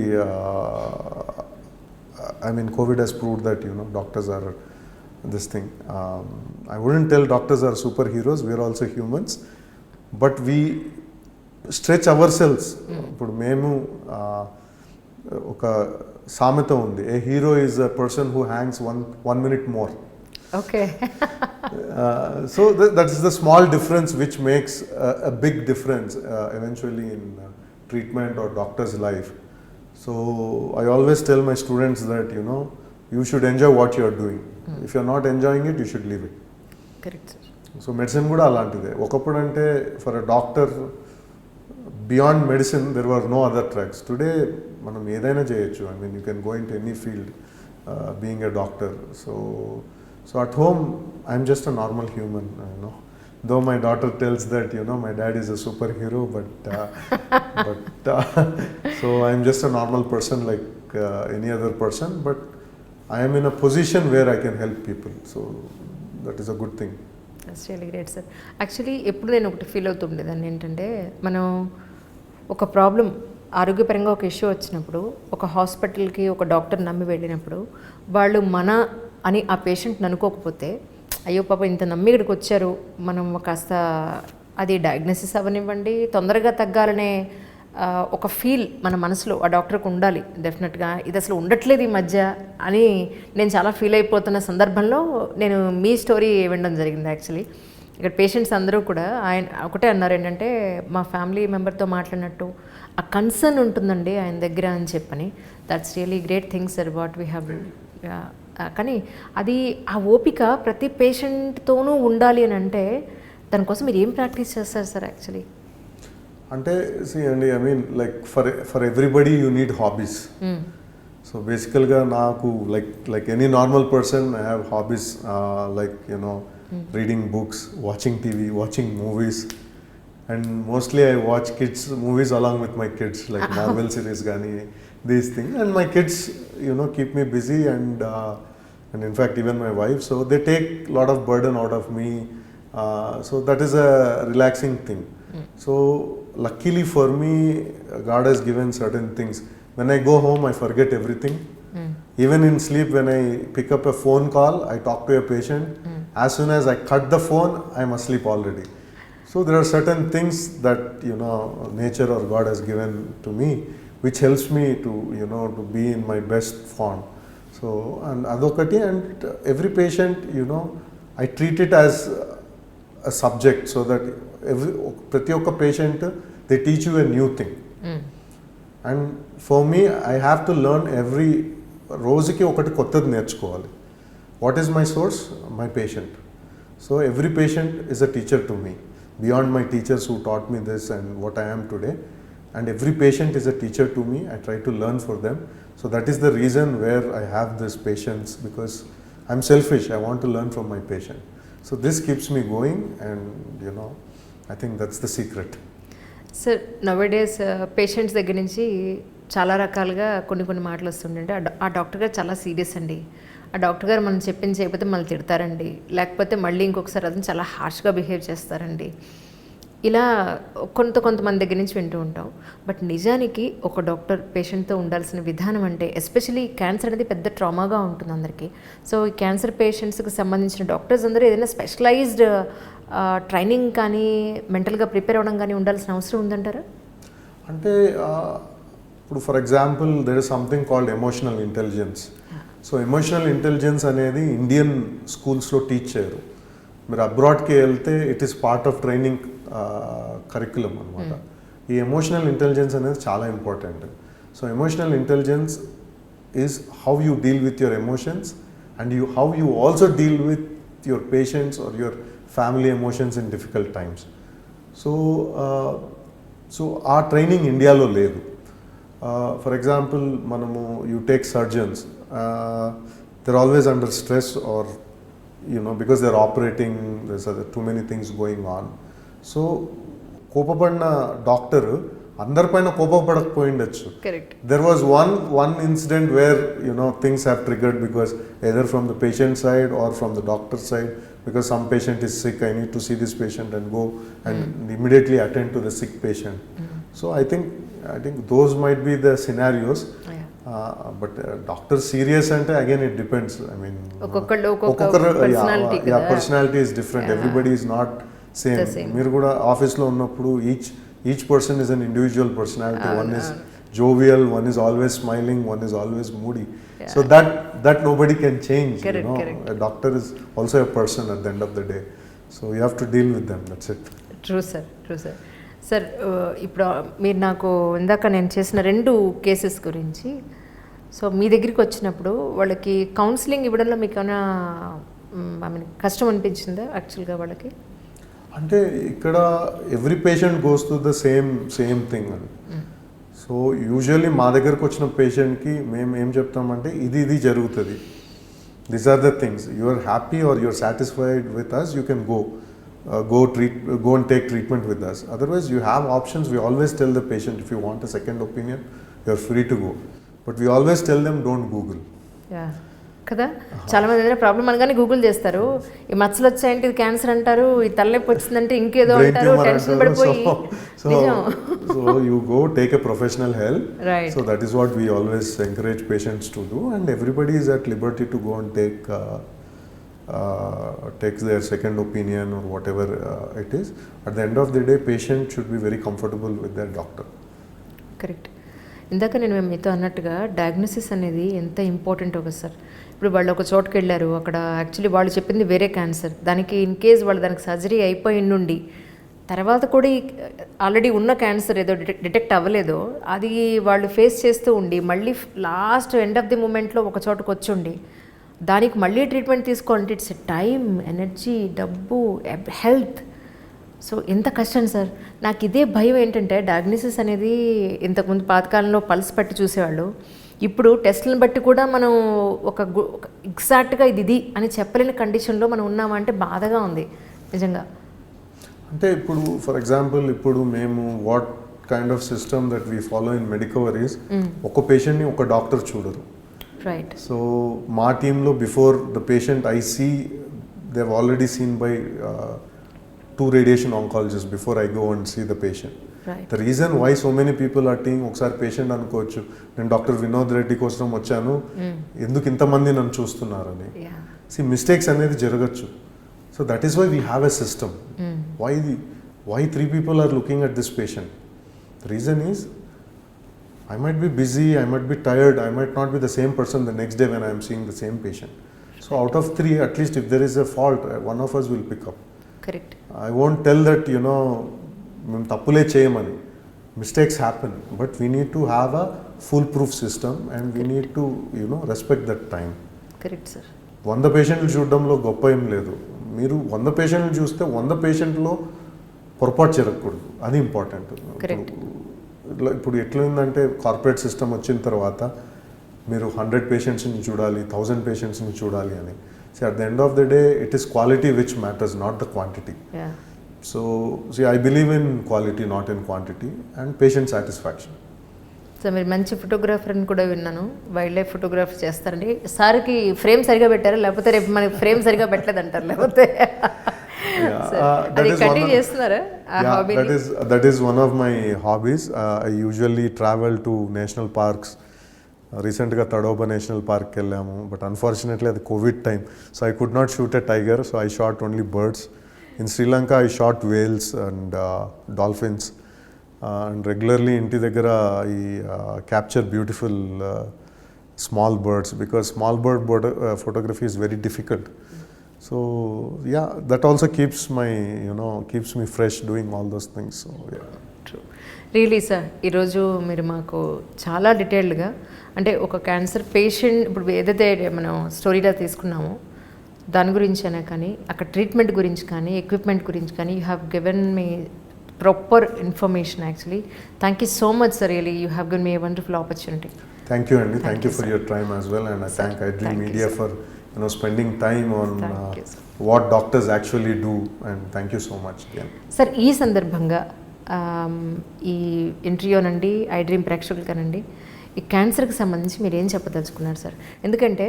I mean, COVID has proved that doctors are this thing. I wouldn't tell doctors are superheroes, we are also humans, but we stretch ourselves. ఇప్పుడు మేము ఒక సామెత ఉంది, a hero is a person who hangs one minute more. Okay. So that is the small difference which makes a big difference eventually in treatment or doctor's life. So I always tell my students that, you know, you should enjoy what you are doing. If you are not enjoying it, you should leave it. Correct sir. So medicine కూడా అలాంటిదే. ఒకప్పుడు అంటే for a doctor beyond medicine there were no other tracks. Today మనం ఏదైనా చేయొచ్చు. I mean you can go into any field being a doctor. So at home I'm just a normal human, you know. Though my daughter tells that, you know, my dad is a superhero, but so I'm just a normal person like any other person, but I am in a position where I can help people. So that is a good thing. That's really great sir. Actually ఎప్పుడు నేను ఒకటి feel అవుతుండేదాన్ని ఏంటంటే, మనం ఒక problem ఆరోగ్యపరంగా ఒక issue వచ్చినప్పుడు ఒక హాస్పిటల్కి ఒక డాక్టర్ నమ్మి వెళ్ళినప్పుడు వాళ్ళు మన అని ఆ పేషెంట్ని అనుకోకపోతే, అయ్యో పాప ఇంత నమ్మి ఇక్కడికి వచ్చారు, మనం కాస్త అది డయాగ్నోసిస్ అవ్వనివ్వండి, తొందరగా తగ్గాలనే ఒక ఫీల్ మన మనసులో ఆ డాక్టర్కి ఉండాలి డెఫినెట్గా. ఇది అసలు ఉండట్లేదు ఈ మధ్య అని నేను చాలా ఫీల్ అయిపోతున్న సందర్భంలో నేను మీ స్టోరీ వినడం జరిగింది. యాక్చువల్లీ ఇక్కడ పేషెంట్స్ అందరూ కూడా ఆయన ఒకటే అన్నారు, ఏంటంటే మా ఫ్యామిలీ మెంబర్తో మాట్లాడినట్టు ఆ కన్సర్న్ ఉంటుందండి ఆయన దగ్గర అని చెప్పని. That's really great thing sir what we have. కానీ అది ఆ ఓపిక ప్రతి పేషెంట్తోనూ ఉండాలి అని అంటే దానికోసం మీరు ఏం ప్రాక్టీస్ చేస్తారు సార్ యాక్చువల్లీ? అంటే అండి, I mean like for everybody you need hobbies. So బేసికల్గా నాకు like any normal person I have hobbies like, you know, reading books, watching TV, watching movies, and mostly I watch kids movies along with my kids, like Marvel series కానీ these things, and my kids, you know, keep me busy, and in fact even my wife, so they take a lot of burden out of me, so that is a relaxing thing. So luckily for me, God has given certain things. When I go home, I forget everything. Even in sleep, when I pick up a phone call, I talk to a patient. As soon as I cut the phone, I'm asleep already. So there are certain things that, you know, nature or God has given to me, which helps me to, you know, to be in my best form. So, and adokati, and every patient, you know, I treat it as a subject, so that prati okka patient, they teach you a new thing. And for me, I have to learn every రోజుకి ఒకటి కొత్తది నేర్చుకోవాలి. What is my source? My patient. So every patient is a teacher to me, beyond my teachers who taught me this and what I am today. And every patient is a teacher to me. I try to learn for them. So that is the reason where I have this patience, because I'm selfish. I want to learn from my patient. So this keeps me going, and, you know, I think that's the secret. Sir, nowadays patients దగ్గర నుంచి చాలా రకాలుగా కొన్ని మాటలు వస్తుండే. ఆ doctor గారు చాలా సీరియస్ అండి, ఆ డాక్టర్ గారు మనం చెప్పింది చేయకపోతే మళ్ళీ తిడతారండి, లేకపోతే మళ్ళీ ఇంకొకసారి అతను చాలా హార్ష్గా బిహేవ్ చేస్తారండి, ఇలా కొంతమంది దగ్గర నుంచి వింటూ ఉంటాం. బట్ నిజానికి ఒక డాక్టర్ పేషెంట్తో ఉండాల్సిన విధానం అంటే, ఎస్పెషలీ క్యాన్సర్ అనేది పెద్ద ట్రామాగా ఉంటుంది అందరికీ. సో ఈ క్యాన్సర్ పేషెంట్స్కి సంబంధించిన డాక్టర్స్ అందరూ ఏదైనా స్పెషలైజ్డ్ ట్రైనింగ్ కానీ మెంటల్గా ప్రిపేర్ అవ్వడం కానీ ఉండాల్సిన అవసరం ఉందంటారా? అంటే ఇప్పుడు for example there is something called emotional intelligence. So emotional intelligence అనేది ఇండియన్ స్కూల్స్లో టీచ్ చేయరు. మీరు అబ్రాడ్కి వెళ్తే it is part of training curriculum అనమాట. ఈ ఎమోషనల్ ఇంటెలిజెన్స్ అనేది చాలా important. So emotional intelligence is how you deal with your emotions, and how you also deal with your patients or your family emotions in difficult times. So ఆ training ఇండియాలో లేదు. For example మనము you take surgeons, they're always under stress, or, you know, because they're operating, there's too many things going on. So కోపపడిన doctor అందరిపైన కోపపడకపోయిండొచ్చు. Correct. There was one incident where, you know, things have triggered because either from the patient side or from the doctor side, because some patient is sick, I need to see this patient and go and immediately attend to the sick patient. So I think those might be the scenarios. But doctor serious అంటే again it depends. I mean personality personality is different, everybody is not same. మీరు కూడా ఆఫీస్లో ఉన్నప్పుడు each person is an individual personality. One is jovial, one is always smiling, one is always moody. So that nobody can change. Correct. A doctor is also a person at the end of the day, so you have to deal with them. That's it. True sir. Sir ఇప్పుడు మీరు నాకు ఇందాక నేను చేసిన 2 cases గురించి, so మీ దగ్గరికి వచ్చినప్పుడు వాళ్ళకి కౌన్సిలింగ్ ఇవ్వడంలో మీకు ఏమైనా ఐ మీన్ కష్టం అనిపించిందా యాక్చువల్గా వాళ్ళకి? అంటే ఇక్కడ every patient goes to the same thing అండి. సో యూజువల్లీ మా దగ్గరకు వచ్చిన పేషెంట్కి మేము ఏం చెప్తామంటే ఇది జరుగుతుంది, these are the things, you are happy or you are satisfied with us, you can go and take treatment with us. Otherwise you have options. We always tell the patient, if you want a second opinion, you are free to go, but we always tell them don't Google. కదా చాలా మంది ఏదైనా problem అనగానే Google చేస్తారు. ఈ మచ్చలు వచ్చాయంటే ఇది క్యాన్సర్ అంటారు, ఈ తలనొప్పి వచ్చిందంటే ఇంకేదో అంటారు, టెన్షన్ పడిపోయి. So you go take a professional help. Right. So that is what we always encourage patients to do, and everybody is at liberty to go and takes their second opinion or whatever it is. At the end of the day, patient should be very comfortable with their doctor. Correct. ఇందాక నేను మీతో అన్నట్టుగా diagnosis అనేది ఎంత important ఒక sir. ఇప్పుడు వాళ్ళు ఒక చోటుకి వెళ్ళారు, అక్కడ యాక్చువల్లీ వాళ్ళు చెప్పింది వేరే క్యాన్సర్, దానికి ఇన్ కేస్ వాళ్ళు దానికి సర్జరీ అయిపోయి నుండి తర్వాత కూడా ఆల్రెడీ ఉన్న క్యాన్సర్ ఏదో డిటెక్ట్ అవ్వలేదో అది వాళ్ళు ఫేస్ చేస్తూ ఉండి మళ్ళీ లాస్ట్ ఎండ్ ఆఫ్ ది మూమెంట్లో ఒక చోటుకు వచ్చి ఉండి దానికి మళ్ళీ ట్రీట్మెంట్ తీసుకోవాలంటే ఇట్స్ టైం, ఎనర్జీ, డబ్బు, హెల్త్. సో ఎంత కష్టం సార్. నాకు ఇదే భయం ఏంటంటే డయాగ్నోసిస్ అనేది ఇంతకుముందు పాతకాలంలో పల్స్ పట్టి చూసేవాళ్ళు, ఇప్పుడు టెస్ట్లను బట్టి కూడా మనం ఒక ఎగ్జాక్ట్గా ఇది అని చెప్పలేని కండిషన్లో మనం ఉన్నామంటే బాధగా ఉంది నిజంగా. అంటే ఇప్పుడు ఫర్ ఎగ్జాంపుల్ ఇప్పుడు మేము what kind of system that we follow in Medicovers, ఒక పేషెంట్ని ఒక డాక్టర్ చూడరు. రైట్. సో మా టీంలో before the patient I see they have already seen by 2 radiation oncologists before I go and see the patient. Right. The reason why so many people are thinking ఒకసారి patient అనుకోవచ్చు, నేను doctor Vinod Reddy కోసం వచ్చాను, ఎందుకు ఇంతమంది నన్ను చూస్తున్నారని. See, మిస్టేక్స్ అనేది జరగచ్చు. So that is why we have a system. Why 3 people are looking at this patient? The reason is I might be busy, I might be tired, I might not be the same person the next day when I am seeing the same patient. So out of 3, at least if there is a fault, one of us will pick up. Correct. I won't tell that, మేము తప్పులే చేయమని. Mistakes happen, but we need to have a foolproof system and we need to, respect that time. Correct, sir. 100 పేషెంట్లు చూడడంలో గొప్ప ఏం లేదు. మీరు 100 పేషెంట్లు చూస్తే 100 పేషెంట్లో పొరపాటు జరగకూడదు, అది ఇంపార్టెంట్. ఇప్పుడు ఎట్లుందంటే కార్పొరేట్ సిస్టమ్ వచ్చిన తర్వాత మీరు 100 పేషెంట్స్ని చూడాలి, 1000 పేషెంట్స్ని చూడాలి అని. See, at the end of the day, it is quality which matters, not the quantity. Yeah. So, see, I believe in quality, not in quantity, and patient satisfaction. So మీరు మంచి photographer అని కూడా విన్నాను, వైల్డ్ లైఫ్ ఫోటోగ్రఫీ చేస్తారండి. సార్కి frame సరిగా పెట్టారా, లేకపోతే రేపు మనకి ఫ్రేమ్ సరిగా పెట్టలేదు అంటారు, లేకపోతే అది కంటిన్యూ చేస్తున్నారా? That is one of my hobbies. I usually travel to national parks. రీసెంట్గా తడోబా నేషనల్ పార్క్కి వెళ్ళాము, బట్ అన్ఫార్చునేట్లీ అది Covid time, so I could not shoot a tiger, so I shot only birds. In Sri Lanka I shot Wales and dolphins, and regularly ఇంటి దగ్గర ఈ capture beautiful small birds, because small bird photography is very difficult. So yeah, that also keeps me fresh doing all those things. So yeah. True. Really sir, ఈరోజు మీరు మాకు చాలా డీటెయిల్డ్గా అంటే ఒక క్యాన్సర్ పేషెంట్ ఇప్పుడు ఏదైతే మనం స్టోరీలో తీసుకున్నామో దాని గురించి అయినా కానీ, అక్కడ ట్రీట్మెంట్ గురించి కానీ, ఎక్విప్మెంట్ గురించి కానీ, you have given me proper information. Actually thank you so much sir, really you have given me a wonderful opportunity. Thank you, Andy. Thank you for your time as well, and I thank iDream Media for spending time on what doctors actually do, and thank you so much again. Sir, ఈ సందర్భంగా ఈ interview నండి iDream ప్రేక్షకులకనండి ఈ క్యాన్సర్కి సంబంధించి మీరు ఏం చెప్పదలుచుకున్నారు సార్? ఎందుకంటే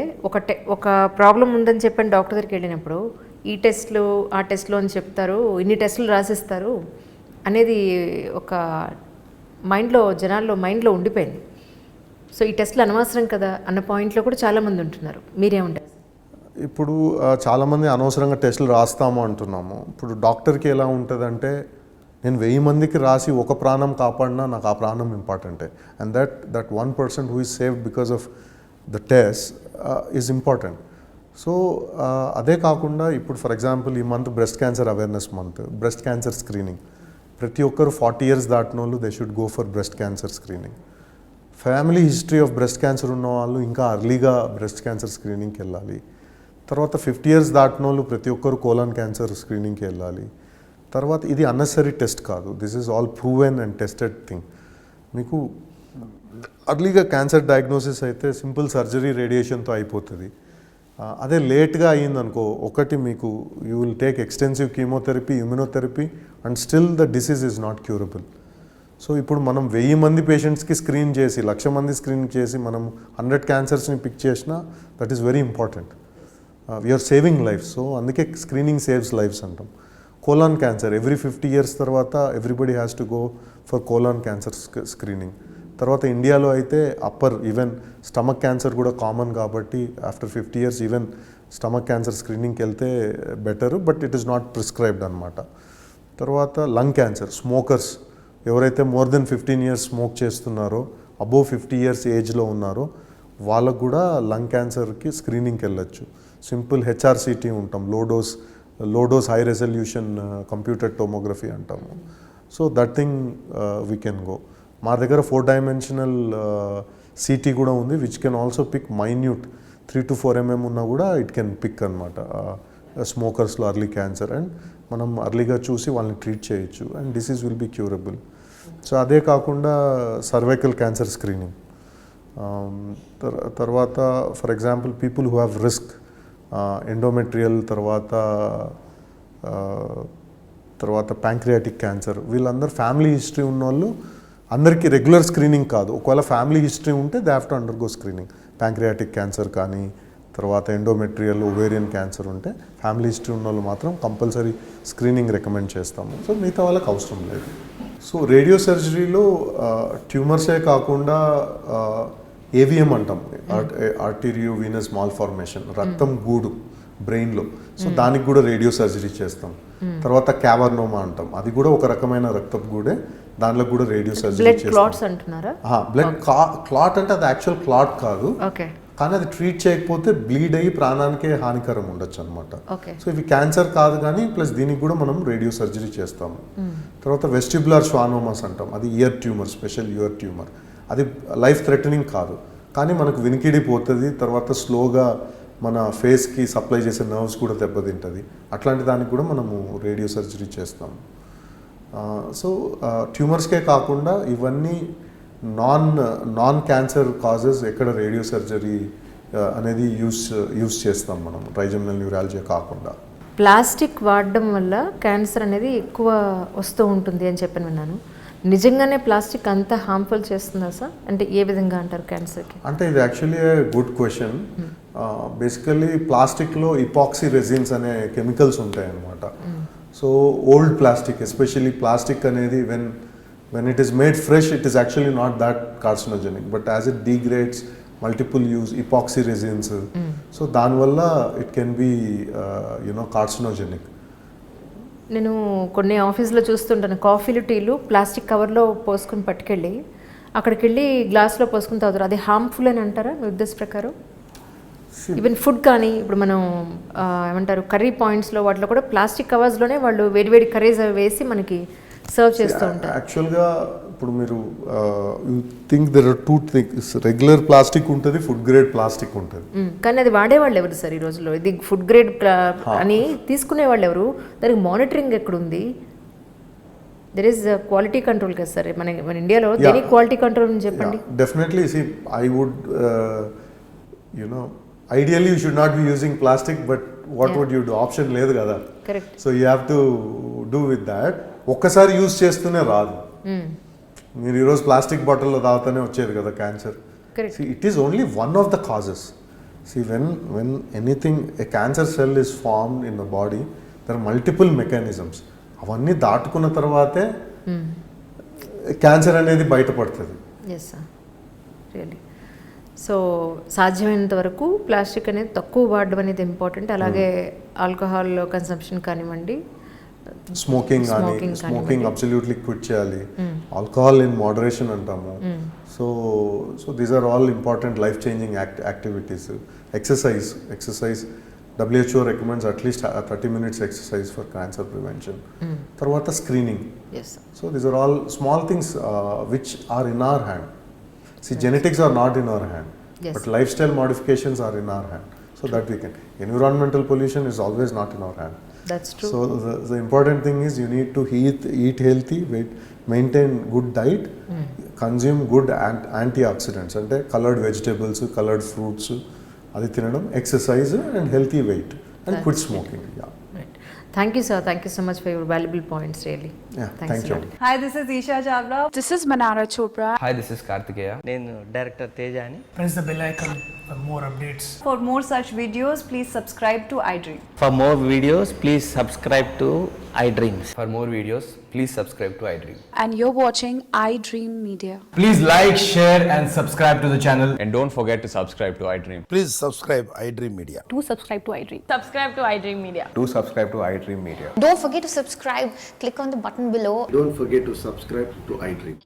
ఒక ప్రాబ్లం ఉందని చెప్పని డాక్టర్ దగ్గరికి వెళ్ళినప్పుడు ఈ టెస్ట్లు ఆ టెస్ట్లు అని చెప్తారు, ఇన్ని టెస్టులు రాసిస్తారు అనేది ఒక జనాల్లో మైండ్లో ఉండిపోయింది. సో ఈ టెస్ట్లు అనవసరం కదా అన్న పాయింట్లో కూడా చాలామంది ఉంటున్నారు, మీరేముంటారు? ఇప్పుడు చాలామంది అనవసరంగా టెస్టులు రాస్తాము అంటున్నాము. ఇప్పుడు డాక్టర్కి ఎలా ఉంటుందంటే, నేను 1000 మందికి రాసి ఒక ప్రాణం కాపాడినా నాకు ఆ ప్రాణం ఇంపార్టెంటే. And that 1% who is saved because of the test is important. So అదే కాకుండా ఇప్పుడు ఫర్ ఎగ్జాంపుల్ ఈ month breast cancer awareness month, breast cancer screening. ప్రతి ఒక్కరు 40 years దాటిన వాళ్ళు they should go for breast cancer screening. Family history of breast cancer ఉన్న వాళ్ళు ఇంకా అర్లీగా బ్రెస్ట్ క్యాన్సర్ స్క్రీనింగ్కి వెళ్ళాలి. తర్వాత 50 years దాటిన వాళ్ళు ప్రతి ఒక్కరు కోలాన్ క్యాన్సర్ స్క్రీనింగ్కి వెళ్ళాలి. తర్వాత ఇది అన్నెసరీ టెస్ట్ కాదు, this is all proven and tested thing. మీకు అర్లీగా క్యాన్సర్ డయాగ్నోసిస్ అయితే సింపుల్ సర్జరీ రేడియేషన్తో అయిపోతుంది. అదే లేట్గా అయ్యిందనుకో, ఒకటి మీకు you will take extensive chemotherapy, immunotherapy and still the disease is not curable. So ఇప్పుడు మనం 1000 మంది పేషెంట్స్కి స్క్రీన్ చేసి 1,00,000 మంది స్క్రీన్ చేసి మనం 100 క్యాన్సర్స్ని పిక్ చేసినా that is very important. We are saving life. So అందుకే స్క్రీనింగ్ సేవ్స్ లైఫ్స్ అంటాం. కోలాన్ క్యాన్సర్ ఎవ్రీ 50 years తర్వాత everybody has to go for colon cancer screening. తర్వాత ఇండియాలో అయితే ఈవెన్ స్టమక్ క్యాన్సర్ కూడా కామన్ కాబట్టి after 50 years even stomach cancer స్క్రీనింగ్కి వెళ్తే better, but it is not prescribed అనమాట. తర్వాత లంగ్ క్యాన్సర్, స్మోకర్స్ ఎవరైతే మోర్ దెన్ 15 years స్మోక్ చేస్తున్నారో, అబోవ్ 50 years ఏజ్లో ఉన్నారో వాళ్ళకు కూడా లంగ్ క్యాన్సర్కి స్క్రీనింగ్కి వెళ్ళొచ్చు. సింపుల్ హెచ్ఆర్సిటీ ఉంటాం, low dose high resolution computer tomography అంటాము. So that thing we can go. మా దగ్గర 4-dimensional CT కూడా ఉంది, which can also pick minute 3 to 4 mm ఉన్నా కూడా ఇట్ కెన్ పిక్ అనమాట స్మోకర్స్లో అర్లీ క్యాన్సర్. అండ్ మనం అర్లీగా చూసి వాళ్ళని ట్రీట్ చేయొచ్చు and disease will be curable. So అదే కాకుండా సర్వైకల్ క్యాన్సర్ స్క్రీనింగ్. తర్వాత for example people who have risk, endometrial, తర్వాత ప్యాంక్రియాటిక్ క్యాన్సర్, వీళ్ళందరూ ఫ్యామిలీ హిస్టరీ ఉన్న వాళ్ళు అందరికీ రెగ్యులర్ స్క్రీనింగ్ కాదు. ఒకవేళ ఫ్యామిలీ హిస్టరీ ఉంటే they have to undergo screening. Pancreatic cancer కానీ తర్వాత ఎండోమెట్రియల్, ఓవేరియన్ క్యాన్సర్ ఉంటే ఫ్యామిలీ హిస్టరీ ఉన్న వాళ్ళు మాత్రం కంపల్సరీ స్క్రీనింగ్ రికమెండ్ చేస్తాము. సో మిగతా వాళ్ళకి అవసరం లేదు. సో రేడియో సర్జరీలో ట్యూమర్సే కాకుండా ఏవిఎం అంటాం, ఆర్టీరియో వీనస్ మాల్ఫార్మేషన్, రక్తం గూడు బ్రెయిన్లో, సో దానికి కూడా రేడియో సర్జరీ చేస్తాం. తర్వాత క్యావర్నోమా అంటాం, అది కూడా ఒక రకమైన రక్తపు గూడే, దాంట్లో కూడా రేడియో సర్జరీ చేస్తాం. బ్లడ్ క్లాట్ అంటే అది యాక్చువల్ క్లాట్ కాదు, కానీ అది ట్రీట్ చేయకపోతే బ్లీడ్ అయ్యి ప్రాణానికే హానికరం ఉండొచ్చు అనమాట. సో ఇవి క్యాన్సర్ కాదు కానీ ప్లస్ దీనికి కూడా మనం రేడియో సర్జరీ చేస్తాము. తర్వాత వెస్టిబులర్ శ్వానోమాస్ అంటాం, అది year tumour, special year tumour. అది లైఫ్ థ్రెటనింగ్ కాదు కానీ మనకు వినికిడి పోతుంది, తర్వాత స్లోగా మన ఫేస్కి సప్లై చేసే నర్వ్స్ కూడా దెబ్బతింటుంది. అట్లాంటి దానికి కూడా మనము రేడియో సర్జరీ చేస్తాము. సో ట్యూమర్స్కే కాకుండా ఇవన్నీ నాన్ క్యాన్సర్ కాజెస్ ఎక్కడ రేడియో సర్జరీ అనేది యూస్ చేస్తాం మనం, ట్రైజెమినల్ న్యూరాలజీ కాకుండా. ప్లాస్టిక్ వాడడం వల్ల క్యాన్సర్ అనేది ఎక్కువ వస్తూ ఉంటుంది అని చెప్పి విన్నాను. నిజంగానే ప్లాస్టిక్ అంత హార్మ్ఫుల్ చేస్తుందా సార్? అంటే ఏ విధంగా అంటారు క్యాన్సర్కి? అంటే ఇది యాక్చువల్లీ గుడ్ క్వశ్చన్. బేసికల్లీ ప్లాస్టిక్లో ఇపాక్సీ రెజిన్స్ అనే కెమికల్స్ ఉంటాయి అన్నమాట. So old plastic, especially plastic అనేది when it is made fresh, it is actually not that carcinogenic, but as it degrades, multiple use epoxy resins, so దానివల్ల it can be carcinogenic. నేను కొన్ని ఆఫీస్లో చూస్తుంటాను, కాఫీలు టీలు ప్లాస్టిక్ కవర్లో పోసుకుని పట్టుకెళ్ళి అక్కడికి వెళ్ళి గ్లాస్లో పోసుకుని తాగుతారు. అది హార్మ్ఫుల్ అని అంటారా మీ ఉద్దేశ ప్రకారం? ఈవెన్ ఫుడ్ కానీ ఇప్పుడు మనం ఏమంటారు కర్రీ పాయింట్స్లో వాటిలో కూడా ప్లాస్టిక్ కవర్స్లోనే వాళ్ళు వేడివేడి కర్రీస్ వేసి మనకి సర్వ్ చేస్తూ ఉంటారు. యాక్చువల్గా ఇప్పుడు మీరు you think there are two things, regular plastic ఉంటుంది, ఫుడ్ గ్రేడ్ ప్లాస్టిక్ ఉంటుంది. కానీ అది వాడేవాళ్ళు ఎవరు సార్ ఈ రోజుల్లో? ఇది ఫుడ్ గ్రేడ్ అని తీసుకునే వాళ్ళు ఎవరు? దానికి మానిటరింగ్ ఎక్కడుంది? దెర్ ఈస్ క్వాలిటీ కంట్రోల్ కదా సార్ మన ఇండియాలో. దేనికి క్వాలిటీ కంట్రోల్ అని చెప్పండి. Definitely see I would ideally you should not be using plastic, but what would you do? Option లేదు కదా. Correct. So you have to do with that. ఒక్కసారి use చేస్తూనే రాదు. మీరు ఈరోజు ప్లాస్టిక్ బాటిల్లో తాగుతూనే వచ్చేది కదా cancer. It is only one of the causes. When anything a cancer cell is formed in the body, there are multiple mechanisms. అవన్నీ దాటుకున్న తర్వాతే క్యాన్సర్ అనేది బయటపడుతుంది. Yes sir, really. సో సాధ్యమైనంత వరకు ప్లాస్టిక్ అనేది తక్కువ వాడడం అనేది ఇంపార్టెంట్. అలాగే ఆల్కహాల్ కన్సంప్షన్ కానివ్వండి, స్మోకింగ్ కానీ స్మోకింగ్ అబ్సల్యూట్లీ క్విట్ చేయాలి. ఆల్కహాల్ ఇన్ మోడరేషన్ అంటాము. So these are all important life changing activities. Exercise WHO recommends at least 30 minutes exercise for cancer prevention. తర్వాత screening. So these are all small things which are in our hand. See, genetics are not in our hand, but lifestyle modifications are in our hand, so that we can. Environmental pollution is always not in our hand. That's true. So the important thing is you need to eat healthy, maintain good diet, consume good antioxidants, అంటే colored vegetables, colored fruits, అది తినడం, exercise and healthy weight, and quit smoking. Yeah. Thank you, sir. Thank you so much for your valuable points, really. Yeah, Thanks thank a you. lot. Hi, this is Isha Chavla. This is Manara Chopra. Hi, this is Kartikeya. నేను director Teja అని. Press the bell icon for more updates. For more such videos, please subscribe to iDream. For more videos, please subscribe to iDreams. For more videos, please subscribe to iDream. And you're watching iDream Media. Please like, share and subscribe to the channel. And don't forget to subscribe to iDream. Please subscribe iDream Media. Do subscribe to iDream. Subscribe to iDream Media. Do subscribe to iDream Media. Don't forget to subscribe. Click on the button below. Don't forget to subscribe to iDream.